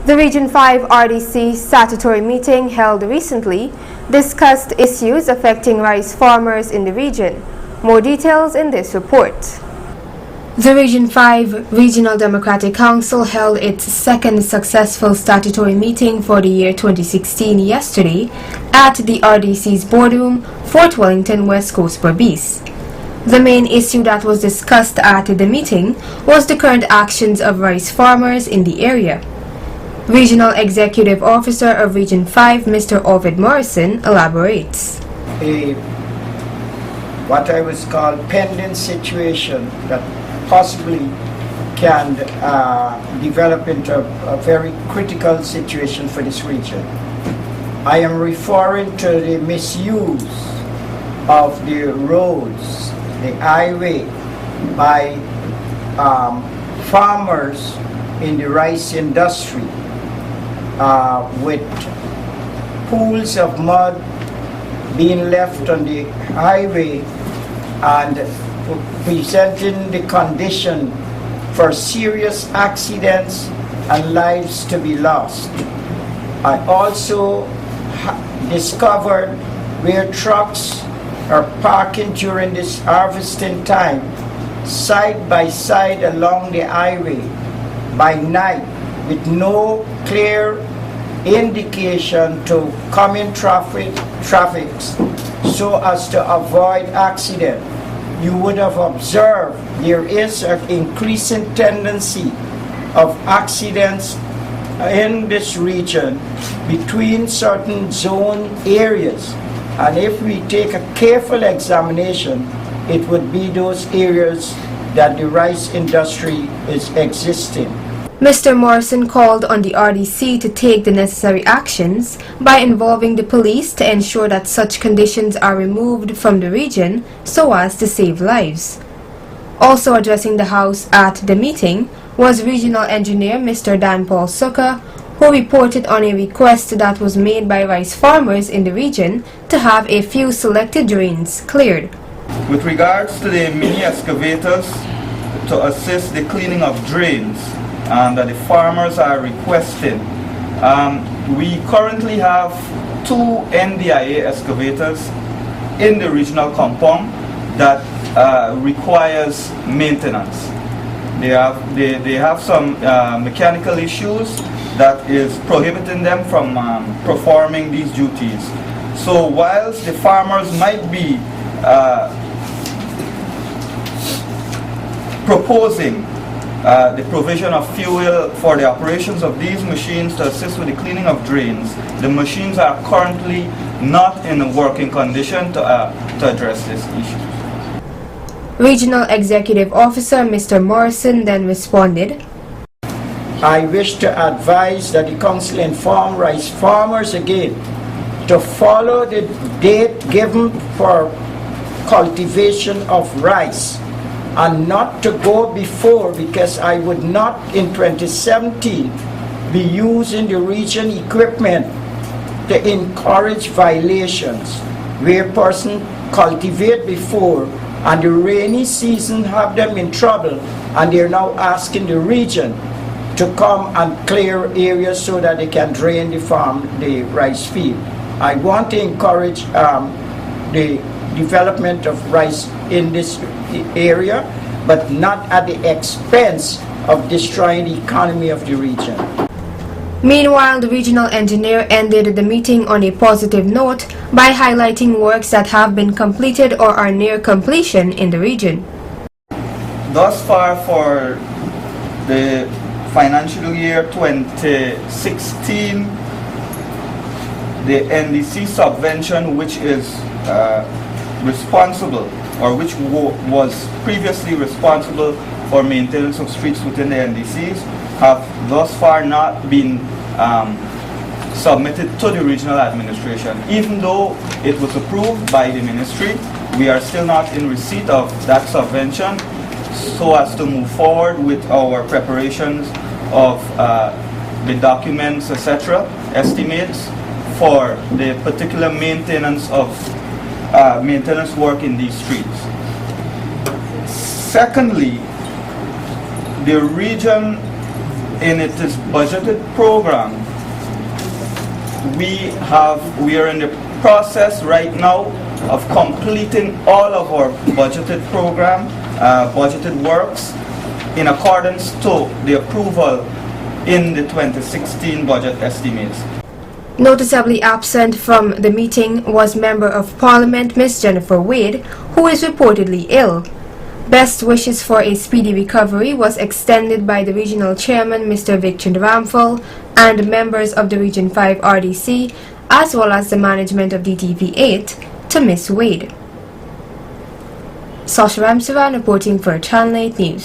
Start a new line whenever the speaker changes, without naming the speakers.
The Region 5 RDC statutory meeting held recently discussed issues affecting rice farmers in the region. More details in this report. The Region 5 Regional Democratic Council held its second successful statutory meeting for the year 2016 yesterday at the RDC's boardroom, Fort Wellington, West Coast, Berbice. The main issue that was discussed at the meeting was the current actions of rice farmers in the area. Regional Executive Officer of Region 5, Mr. Ovid Morrison, elaborates.
What I was called pending situation that possibly can develop into a very critical situation for this region. I am referring to the misuse of the roads, the highway, by farmers in the rice industry, with pools of mud being left on the highway and presenting the condition for serious accidents and lives to be lost. I also discovered where trucks are parking during this harvesting time side by side along the highway by night with no clear indication to coming traffics so as to avoid accident. You would have observed there is an increasing tendency of accidents in this region between certain zone areas, and if we take a careful examination, it would be those areas that the rice industry is existing.
Mr. Morrison called on the RDC to take the necessary actions by involving the police to ensure that such conditions are removed from the region so as to save lives. Also addressing the House at the meeting was Regional Engineer Mr. Dan Paul Sucker, who reported on a request that was made by rice farmers in the region to have a few selected drains cleared.
With regards to the mini excavators to assist the cleaning of drains, that the farmers are requesting. We currently have 2 NDIA excavators in the regional compound that requires maintenance. They have some mechanical issues that is prohibiting them from performing these duties. So whilst the farmers might be proposing the provision of fuel for the operations of these machines to assist with the cleaning of drains, the machines are currently not in a working condition to address this issue.
Regional Executive Officer Mr. Morrison then responded.
I wish to advise that the Council inform rice farmers again to follow the date given for cultivation of rice, and not to go before, because I would not in 2017 be using the region equipment to encourage violations where person cultivate before and the rainy season have them in trouble and they're now asking the region to come and clear areas so that they can drain the rice field. I want to encourage the development of rice in this area, but not at the expense of destroying the economy of the region.
Meanwhile, the regional engineer ended the meeting on a positive note by highlighting works that have been completed or are near completion in the region.
Thus far for the financial year 2016, the NDC subvention, which is responsible, or which was previously responsible for maintenance of streets within the NDCs, have thus far not been submitted to the regional administration. Even though it was approved by the ministry, we are still not in receipt of that subvention so as to move forward with our preparations of the documents, etc., estimates for the particular maintenance work in these streets. Secondly, the region in its budgeted program, we are in the process right now of completing all of our budgeted program, budgeted works in accordance to the approval in the 2016 budget estimates.
Noticeably absent from the meeting was Member of Parliament Ms. Jennifer Wade, who is reportedly ill. Best wishes for a speedy recovery was extended by the Regional Chairman Mr. Victor Ramphal and members of the Region 5 RDC, as well as the management of DTV 8, to Ms. Wade. Sasha Ramsavan reporting for Channel 8 News.